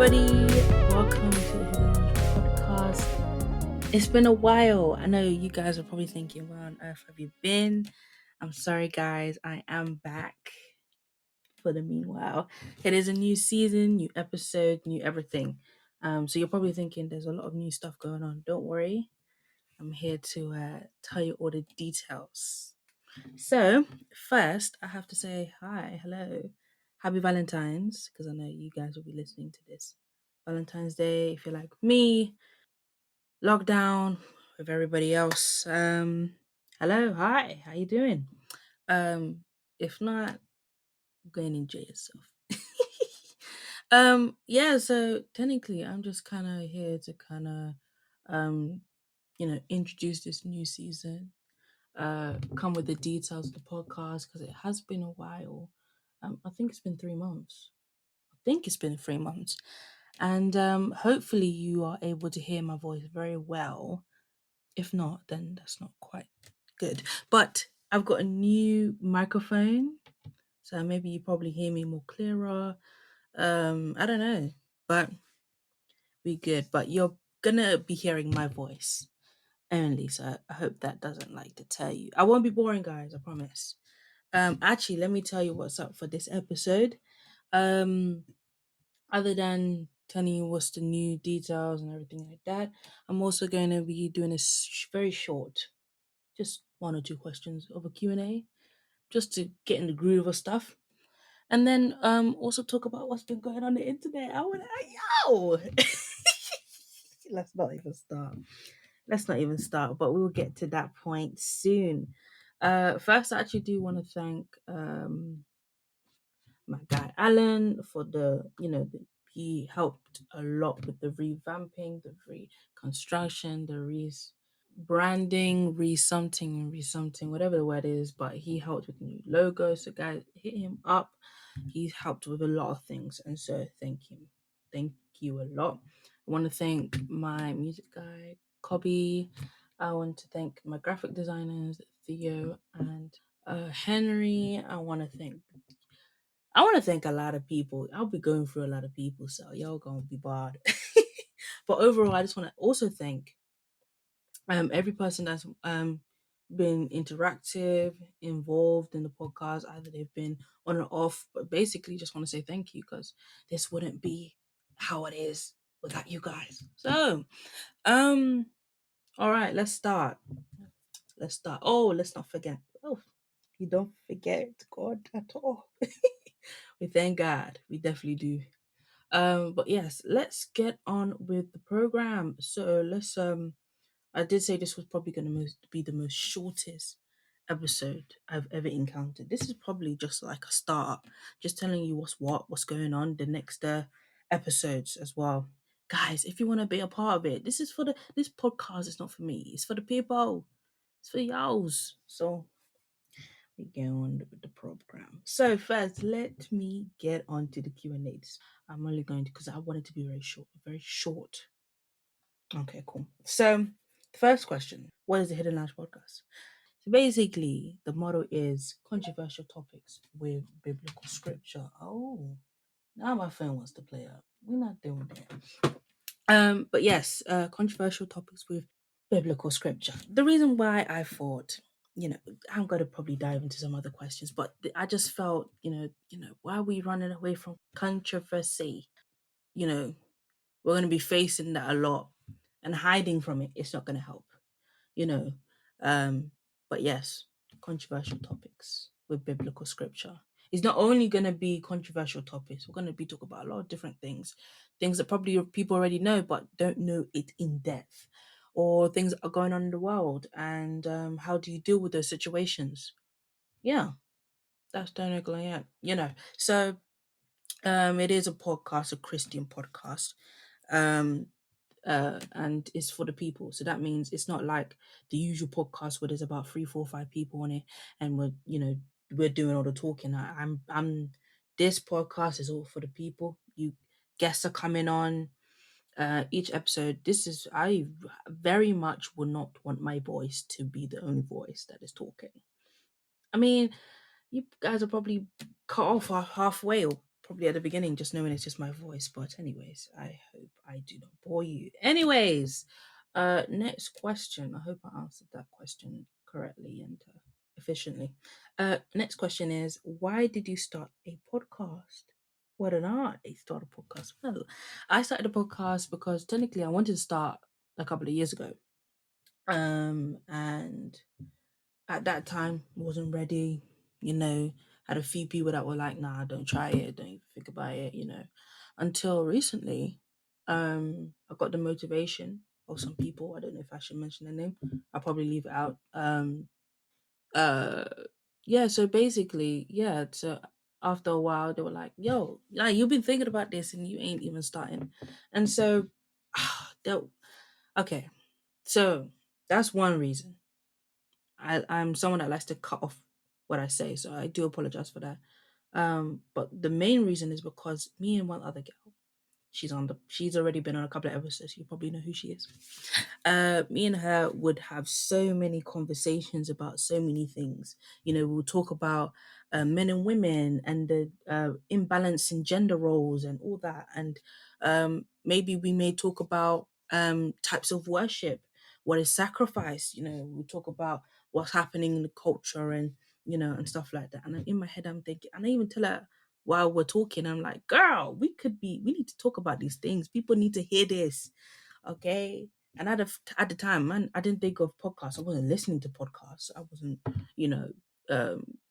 everybody. Welcome to the Hidden Lounge podcast. It's been a while. I know you guys are probably thinking, where on earth have you been? I'm sorry, guys. I am back for the meanwhile. It is a new season, new episode, new everything. So you're probably thinking there's a lot of new stuff going on. Don't worry. I'm here to tell you all the details. So, first, I have to say hi, hello, happy Valentine's, because I know you guys will be listening to this. Valentine's Day, if you're like me, lockdown with everybody else. Hello, hi, how you doing? If not, go and enjoy yourself. Yeah, so technically I'm just kind of here to um, introduce this new season, come with the details of the podcast because it has been a while. I think it's been 3 months. I think it's been 3 months. And hopefully you are able to hear my voice very well. If not, then that's not quite good. But I've got a new microphone. So maybe you probably hear me more clearer. I don't know. But we good. But you're gonna be hearing my voice only. So I hope that doesn't like deter you. I won't be boring, guys, I promise. Actually, let me tell you what's up for this episode. Um, other than telling you what's the new details and everything like that, I'm also going to be doing a very short, just 1 or 2 questions of a Q&A, just to get in the groove of stuff. And then also talk about what's been going on the internet. I want to, yo! Let's not even start. Let's not even start, but we will get to that point soon. First, I actually do want to thank my guy Alan for he helped a lot with the revamping, the reconstruction, the branding, re something, whatever the word is, but he helped with the new logo. So guys, hit him up. He helped with a lot of things, and so thank him. Thank you a lot. I want to thank my music guy, Cobby. I want to thank my graphic designers, Theo and Henry. I want to thank a lot of people. I'll be going through a lot of people, so y'all gonna be barred. But overall, I just want to also thank every person that's been interactive, involved in the podcast. Either they've been on or off, but basically, just want to say thank you because this wouldn't be how it is without you guys. So, um, all right, let's start. Let's start. Oh, let's not forget. Oh, you don't forget God at all. We thank God. We definitely do. But yes, let's get on with the program. So let's I did say this was probably gonna be the most shortest episode I've ever encountered. This is probably just like a start, just telling you what's going on the next episodes as well. Guys, if you want to be a part of it, this podcast is not for me. It's for the people. It's for y'all's. So we go on with the program. So first, let me get on to the Q&A. I'm only going to, because I want it to be very short, very short. Okay, cool. So the first question, what is the Hidden Lounge podcast? So basically, the motto is controversial topics with biblical scripture. Oh, now my phone wants to play up. We're not doing that. But yes, controversial topics with biblical scripture. The reason why I thought, I'm going to probably dive into some other questions, but I just felt, why are we running away from controversy? You know, we're going to be facing that a lot, and hiding from it, it's not going to help, you know. Um, but yes, controversial topics with biblical scripture. It's not only going to be controversial topics, we're going to be talking about a lot of different things that probably people already know but don't know it in depth, or things that are going on in the world, and how do you deal with those situations. Yeah, that's technically it, so it is a podcast, a Christian podcast, um and it's for the people. So that means it's not like the usual podcast where there's about 3, 4, 5 people on it, and we're doing all the talking. I'm This podcast is all for the people. You guests are coming on each episode. I very much would not want my voice to be the only voice that is talking. I mean, you guys are probably cut off halfway, or probably at the beginning, just knowing it's just my voice. But anyways, I hope I do not bore you. Anyways, next question. I hope I answered that question correctly and efficiently. Next question is, why did you start a podcast? Why did I start a podcast? Well, I started a podcast because technically I wanted to start a couple of years ago. And at that time wasn't ready, you know, had a few people that were like, nah, don't try it, don't even think about it, until recently, I got the motivation of some people. I don't know if I should mention their name. I'll probably leave it out. Uh yeah, so basically, yeah, so after a while they were like, yo, like you've been thinking about this and you ain't even starting. And so that okay, so that's one reason. I'm someone that likes to cut off what I say, so I do apologize for that. But the main reason is because me and one other girl, she's already been on a couple of episodes. You probably know who she is. Me and her would have so many conversations about so many things. We'll talk about men and women and the imbalance in gender roles and all that. And maybe we may talk about types of worship, what is sacrifice. We'll talk about what's happening in the culture and, and stuff like that. And in my head, I'm thinking, and I even tell her while we're talking, I'm like, girl, we need to talk about these things. People need to hear this. Okay. And at the time, man, I didn't think of podcasts. I wasn't listening to podcasts. I wasn't, you know,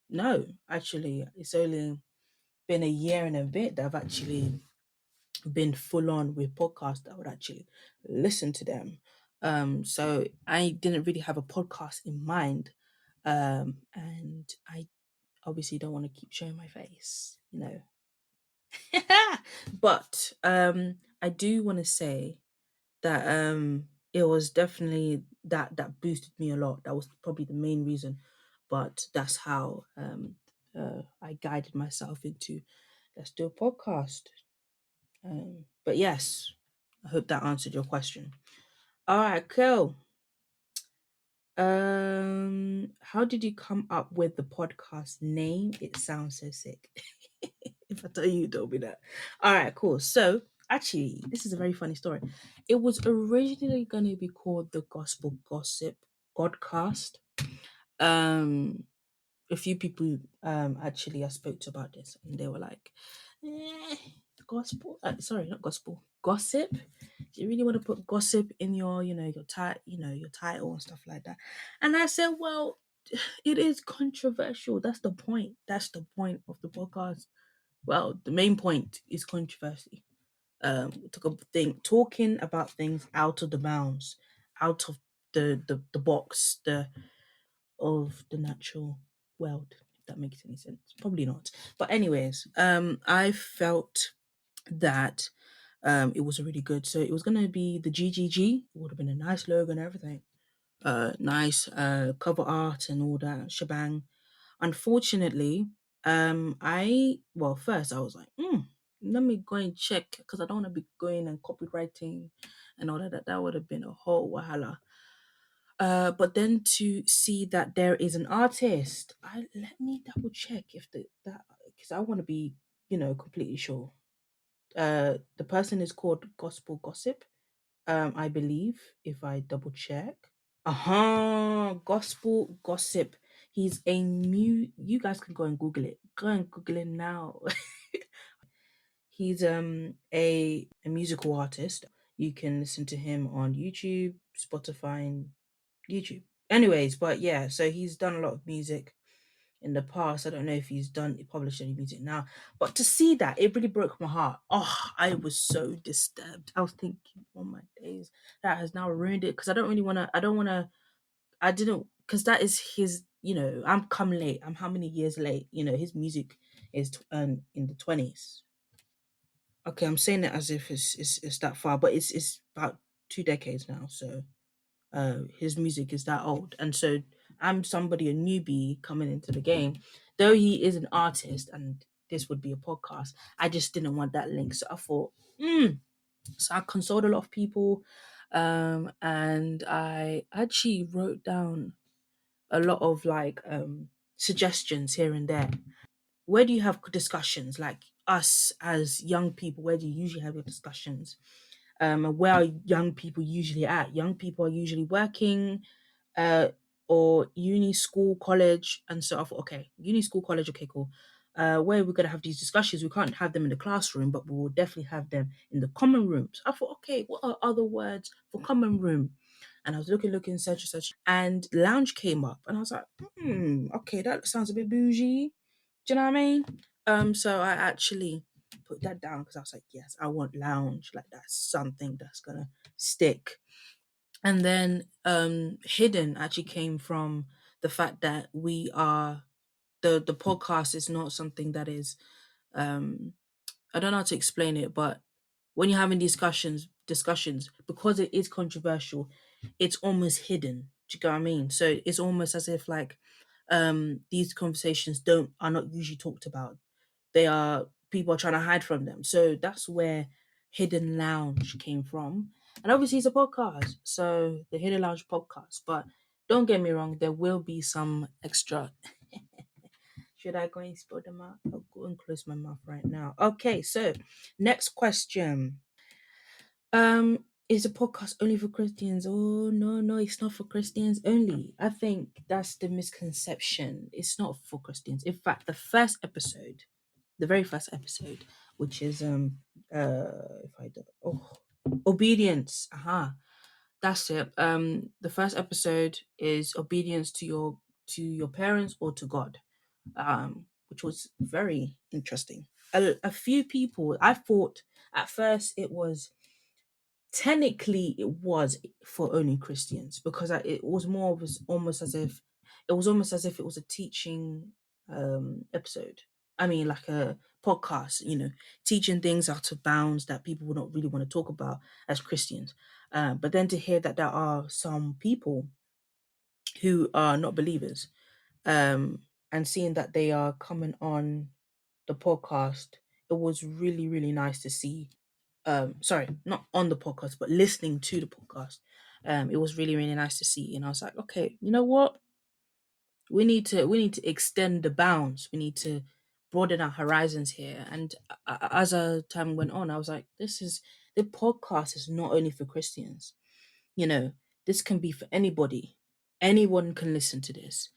no, actually, it's only been a year and a bit that I've actually been full on with podcasts. I would actually listen to them. So I didn't really have a podcast in mind. And I obviously don't want to keep showing my face. But I do want to say that it was definitely that boosted me a lot. That was probably the main reason, but that's how I guided myself into, let's do a podcast. But yes, I hope that answered your question. All right, cool. How did you come up with the podcast name? It sounds so sick. If I tell you, don't be that. All right, cool. So actually, this is a very funny story. It was originally going to be called the Gospel Gossip Podcast. Um, a few people actually I spoke to about this, and they were like, eh, gospel. Sorry, not gospel. Gossip. Do you really want to put gossip in your, your title and stuff like that? And I said, well, it is controversial. That's the point. That's the point of the podcast. Well, the main point is controversy. Talking about things out of the bounds, out of the box, of the natural world. If that makes any sense, probably not. But anyways, I felt that it was really good. So it was gonna be the GGG. It would have been a nice logo and everything. Nice cover art and all that shebang. Unfortunately, first I was like, let me go and check because I don't want to be going and copywriting and all that. That would have been a whole wahala. But then to see that there is an artist, I let me double check if that because I want to be, completely sure. The person is called Gospel Gossip. I believe if I double check. Gospel Gossip. He's a new. You guys can go and Google it. Go and Google it now. He's a musical artist. You can listen to him on YouTube, Spotify, and YouTube. Anyways, but yeah, so he's done a lot of music in the past. I don't know if he's published any music now, but to see that, it really broke my heart. Oh, I was so disturbed. I was thinking, oh my days, that has now ruined it because I don't really want to. I don't want to. I didn't because that is his. I'm come late. I'm how many years late? His music is in the 20s. Okay, I'm saying it as if it's that far, but it's about 2 decades now. So his music is that old, and so I'm somebody, a newbie coming into the game. Though he is an artist, and this would be a podcast, I just didn't want that link. So I thought, so I consoled a lot of people, and I actually wrote down a lot of like suggestions here and there. Where do you have discussions? Like us as young people, where do you usually have your discussions? And where are young people usually at? Young people are usually working, uh, or uni, school, college, and so I thought, okay, uni, school, college, okay, cool. Where are we gonna have these discussions? We can't have them in the classroom, but we will definitely have them in the common rooms. I thought, okay, what are other words for common room? And I was looking, such, and lounge came up, and I was like, okay, that sounds a bit bougie. Do you know what I mean? So I actually put that down because I was like, yes, I want lounge. Like that's something that's gonna stick. And then hidden actually came from the fact that we are the podcast is not something that is um I don't know how to explain it, but when you're having discussions, because it is controversial, it's almost hidden. Do you get what I mean? So it's almost as if like these conversations don't are not usually talked about. They are people are trying to hide from them. So that's where Hidden Lounge came from. And obviously it's a podcast. So the Hidden Lounge podcast. But don't get me wrong, there will be some extra. Should I go and spill them out? I'll go and close my mouth right now. Okay, so next question. Is the podcast only for Christians? Oh no, no, it's not for Christians only. I think that's the misconception. It's not for Christians. In fact, the very first episode, which is if I do obedience. That's it. The first episode is obedience to your parents or to God, which was very interesting. A few people, I thought at first it was technically it was for only Christians because it was more of almost as if it was a teaching episode. I mean, like a podcast, teaching things out of bounds that people would not really want to talk about as Christians. But then to hear that there are some people who are not believers, um, and seeing that they are coming on the podcast, it was really, really nice to see. Sorry, not on the podcast, but listening to the podcast. It was really, really nice to see. And I was like, okay, you know what? We need to extend the bounds. We need to broaden our horizons here. And as time went on, I was like, the podcast is not only for Christians. You know, this can be for anybody. Anyone can listen to this.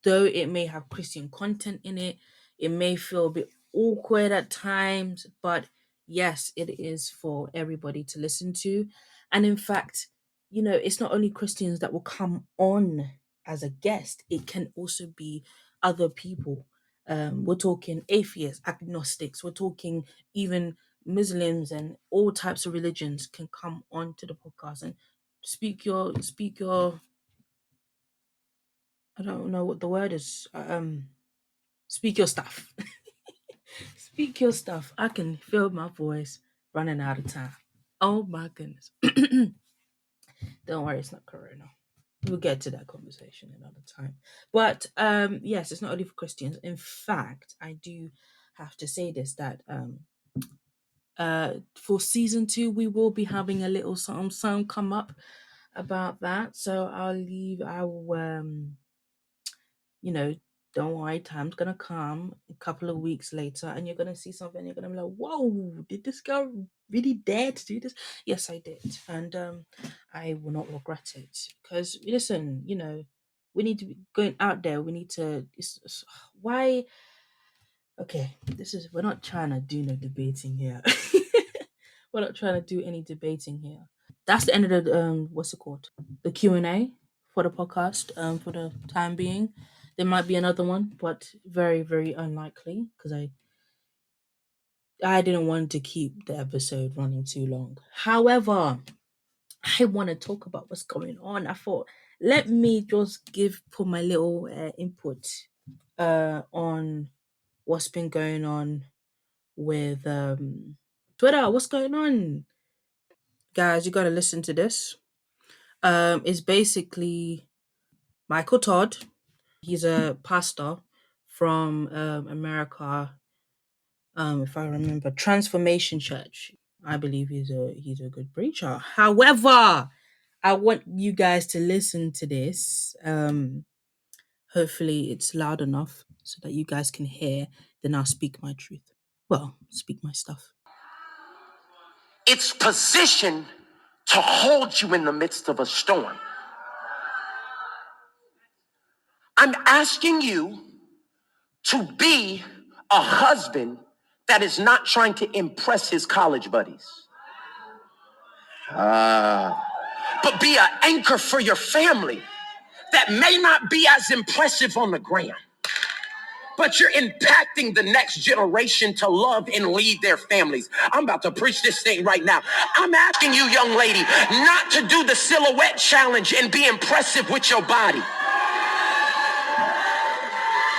Though it may have Christian content in it, it may feel a bit awkward at times, but yes, it is for everybody to listen to. And in fact, it's not only Christians that will come on as a guest, it can also be other people. We're talking atheists, agnostics, we're talking even Muslims and all types of religions can come onto the podcast and speak your I don't know what the word is. Speak your stuff. Speak your stuff. I can feel my voice running out of time. Oh my goodness. Don't worry, it's not corona. We'll get to that conversation another time. But yes, it's not only for Christians. In fact, I do have to say this that for season 2 we will be having a little something come up about that. So I will you know, don't worry, time's gonna come a couple of weeks later and you're gonna see something, you're gonna be like, whoa, did this girl really dare to do this? Yes, I did. And I will not regret it. Because listen, we need to be going out there, we need to why okay, we're not trying to do no debating here. We're not trying to do any debating here. That's the end of the what's it called? The Q&A for the podcast for the time being. There might be another one, but very, very unlikely because I didn't want to keep the episode running too long. However, I want to talk about what's going on. I thought, let me just put my little input on what's been going on with Twitter. What's going on? Guys, you got to listen to this. It's basically Michael Todd. He's a pastor from America. If I remember, Transformation Church. I believe he's a good preacher. However, I want you guys to listen to this. Hopefully, it's loud enough so that you guys can hear. Then I'll speak my truth. Well, speak my stuff. It's positioned to hold you in the midst of a storm. I'm asking you to be a husband that is not trying to impress his college buddies, but be an anchor for your family that may not be as impressive on the gram, but you're impacting the next generation to love and lead their families. I'm about to preach this thing right now. I'm asking you, young lady, not to do the silhouette challenge and be impressive with your body.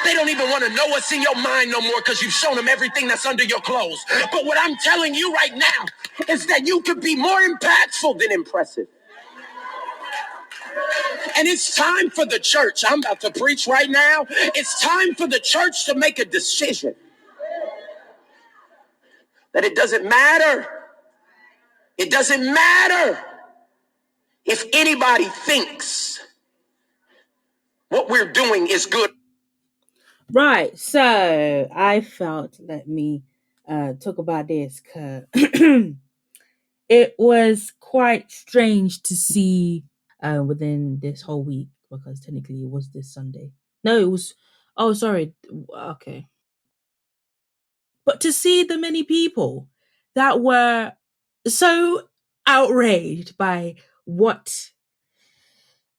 They don't even want to know what's in your mind no more because you've shown them everything that's under your clothes. But what I'm telling you right now is that you could be more impactful than impressive. And it's time for the church. I'm about to preach right now. It's time for the church to make a decision that it doesn't matter. It doesn't matter if anybody thinks what we're doing is good. Right. So I felt, let me talk about this, because it was quite strange to see within this whole week, because technically it was this Sunday. No, it was. Oh, sorry. Okay. But to see the many people that were so outraged by what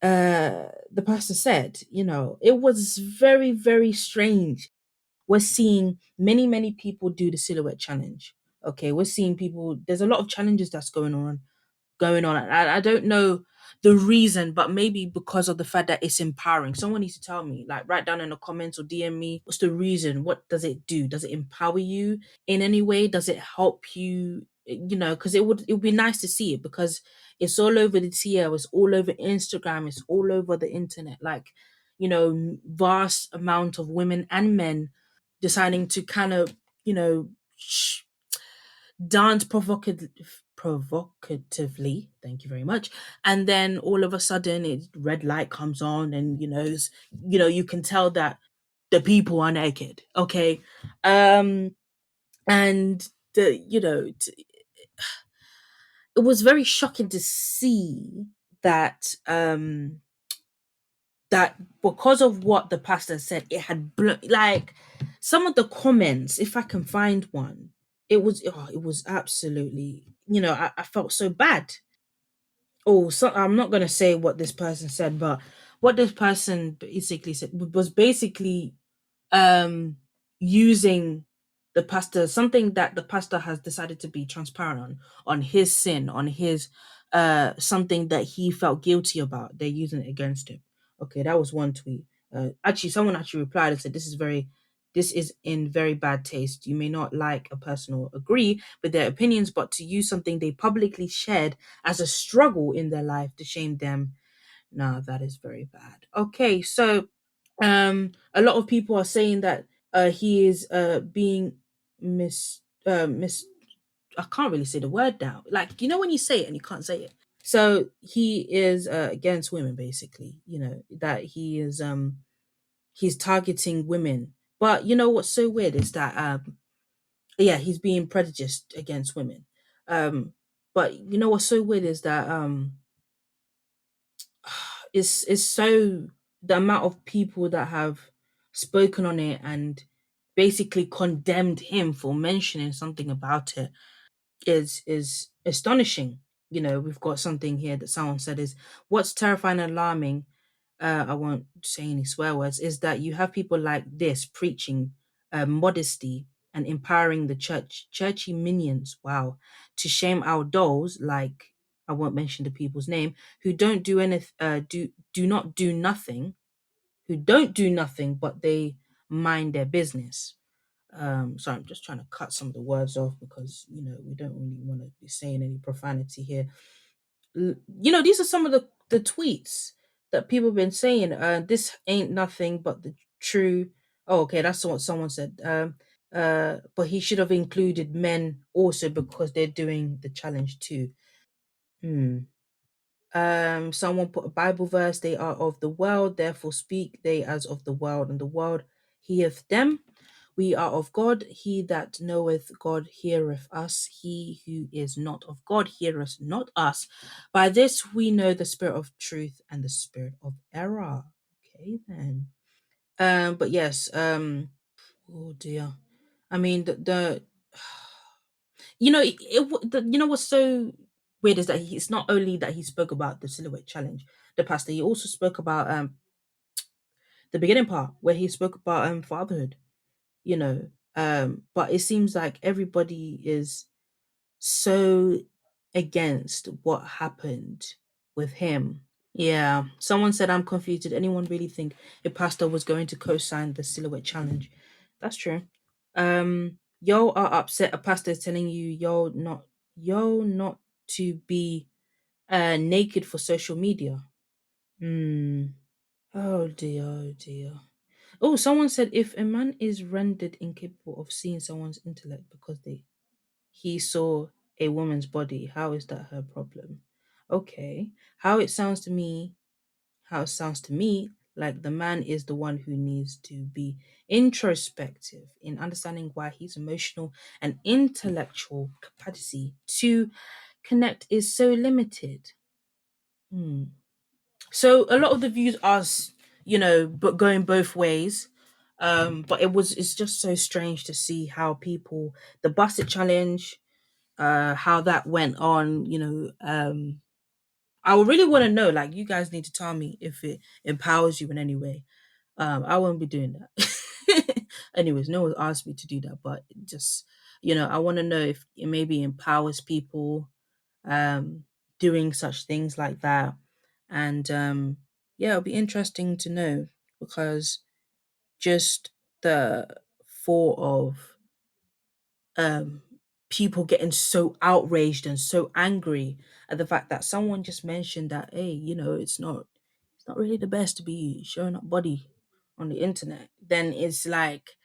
the pastor said, it was very, very strange. We're seeing many people do the silhouette challenge. Okay, we're seeing people. There's a lot of challenges that's going on. I don't know the reason, but maybe because of the fact that it's empowering. Someone needs to tell me, like, write down in the comments or DM me, what's the reason? What does it do? Does it empower you in any way? Does it help you? Because it would be nice to see it, because it's all over the TL, it's all over Instagram, it's all over the internet. Like, vast amount of women and men deciding to kind of, dance provocatively, thank you very much, and then all of a sudden it red light comes on, and you can tell that the people are naked. Okay. And it was very shocking to see that that because of what the pastor said, it had like some of the comments, if I can find one, it was absolutely, I felt so bad. Oh, so I'm not gonna say what this person said, but what this person basically said was basically um using the pastor, something that the pastor has decided to be transparent on his sin, on his something that he felt guilty about. They're using it against him. Okay, that was one tweet. Actually, someone actually replied and said, this is in very bad taste. You may not like a person or agree with their opinions, but to use something they publicly shared as a struggle in their life to shame them, no, that is very bad. Okay, so a lot of people are saying that he is being mis I can't really say the word now. Like, when you say it and you can't say it. So he is against women, basically. That he's targeting women. But what's so weird is that yeah, he's being prejudiced against women. But what's so weird is that is so the amount of people that have spoken on it and basically condemned him for mentioning something about it is astonishing. We've got something here that someone said is what's terrifying and alarming. I won't say any swear words. Is that you have people like this preaching modesty and empowering the churchy minions. Wow, to shame our dolls, like, I won't mention the people's name, who don't do anything, do not do nothing, who don't do nothing, but they mind their business. Sorry, I'm just trying to cut some of the words off because we don't really want to be saying any profanity here. These are some of the tweets that people have been saying. This ain't nothing but the true. Oh, okay, that's what someone said. But he should have included men also because they're doing the challenge too. Hmm. Someone put a Bible verse, they are of the world, therefore speak they as of the world, and the world heareth them. We are of God. He that knoweth God heareth us. He who is not of God heareth not us. By this we know the spirit of truth and the spirit of error. Okay then. But yes, oh dear. I mean the you know what's so weird is that it's not only that he spoke about the silhouette challenge, the pastor, he also spoke about the beginning part where he spoke about fatherhood, you know. But it seems like everybody is so against what happened with him. Yeah, someone said, I'm confused. Did anyone really think a pastor was going to co-sign the silhouette challenge? That's true. Y'all are upset a pastor is telling you y'all not to be naked for social media. Hmm. Oh dear, oh dear. Oh, someone said if a man is rendered incapable of seeing someone's intellect because he saw a woman's body, how is that her problem? Okay. How it sounds to me like the man is the one who needs to be introspective in understanding why his emotional and intellectual capacity to connect is so limited. Hmm. So a lot of the views are, but going both ways. But it's just so strange to see how people, the Basset challenge, how that went on. I would really want to know. Like, you guys need to tell me if it empowers you in any way. I won't be doing that. Anyways, no one asked me to do that, but just I want to know if it maybe empowers people um doing such things like that. And yeah, it'll be interesting to know, because just the thought of um people getting so outraged and so angry at the fact that someone just mentioned that, hey, it's not really the best to be showing up body on the internet. Then it's like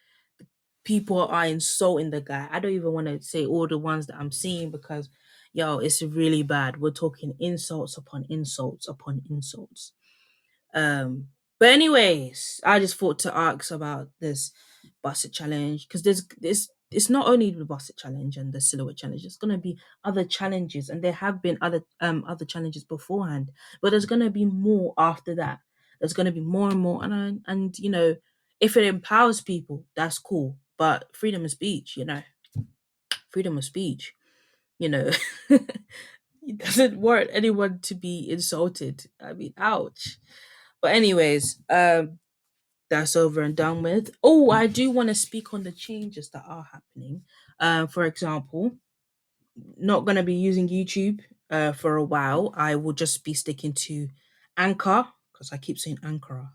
people are insulting the guy. I don't even want to say all the ones that I'm seeing, because it's really bad. We're talking insults upon insults upon insults. But anyways, I just thought to ask about this Basset challenge, because there's it's not only the Basset challenge and the silhouette challenge. There's gonna be other challenges, and there have been other challenges beforehand, but there's gonna be more after that. There's gonna be more and more, and if it empowers people, that's cool. But freedom of speech, freedom of speech, you know, it doesn't warrant anyone to be insulted. I mean, ouch. But anyways, that's over and done with. Oh, I do want to speak on the changes that are happening. For example, not gonna be using YouTube for a while. I will just be sticking to Anchor, because I keep saying Anchor.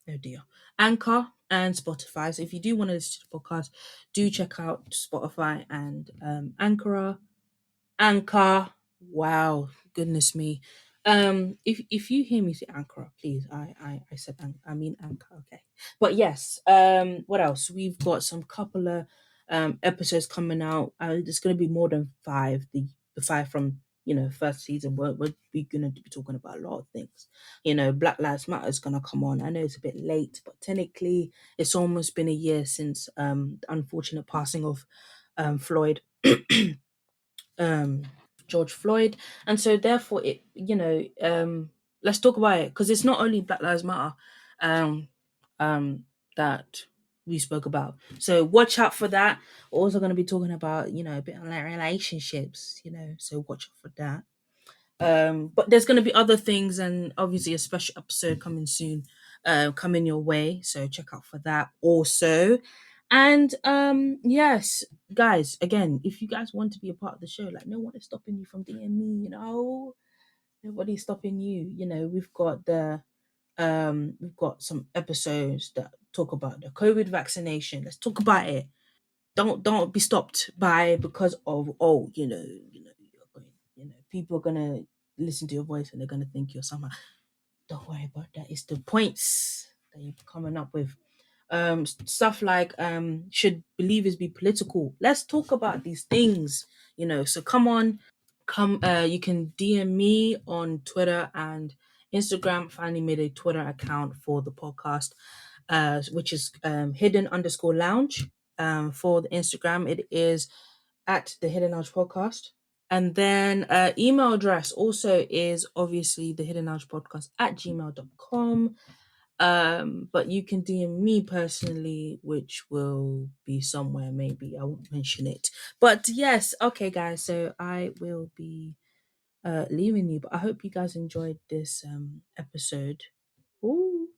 Oh dear. Anchor and Spotify. So if you do want to listen to the podcast, do check out Spotify and Anchor. Wow, goodness me. If you hear me say Anchor, please. I said I mean Anchor. Okay, but yes. What else? We've got some couple of episodes coming out. There's gonna be more than five. The five from first season. We're gonna be talking about a lot of things. Black Lives Matter is gonna come on. I know it's a bit late, but technically it's almost been a year since the unfortunate passing of Floyd. um George Floyd. And so therefore let's talk about it, because it's not only Black Lives Matter um that we spoke about. So watch out for that. We're also going to be talking about, a bit on like relationships, so watch out for that. But there's going to be other things, and obviously a special episode coming soon, coming your way. So check out for that also. And yes, guys, again, if you guys want to be a part of the show, like, no one is stopping you from DM me. Nobody's stopping you. We've got some episodes that talk about the COVID vaccination. Let's talk about it. Don't be stopped by because of, you're going, people are gonna listen to your voice and they're gonna think you're somehow. Don't worry about that. It's the points that you're coming up with. Stuff like, should believers be political? Let's talk about these things. So come on, you can DM me on Twitter and Instagram. Finally made a Twitter account for the podcast. which is hidden_lounge. For the Instagram, it is at the Hidden Lounge Podcast. And then email address also is obviously the Hidden Lounge Podcast at gmail.com. But you can DM me personally, which will be somewhere, maybe I won't mention it. But yes, okay guys, so I will be leaving you, but I hope you guys enjoyed this episode. Ooh.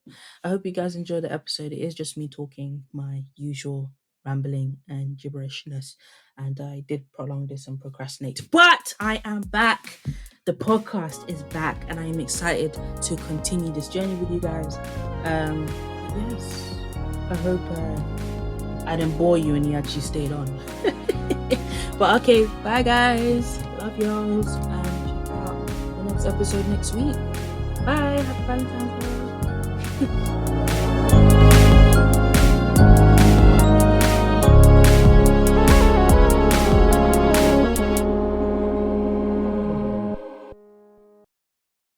I hope you guys enjoyed the episode. It is just me talking my usual rambling and gibberishness, and I did prolong this and procrastinate, but I am back. The podcast is back, and I am excited to continue this journey with you guys. Yes, I hope I didn't bore you and you actually stayed on. But okay, bye guys, love y'all, and check out the next episode next week. Bye, happy Valentine's Day.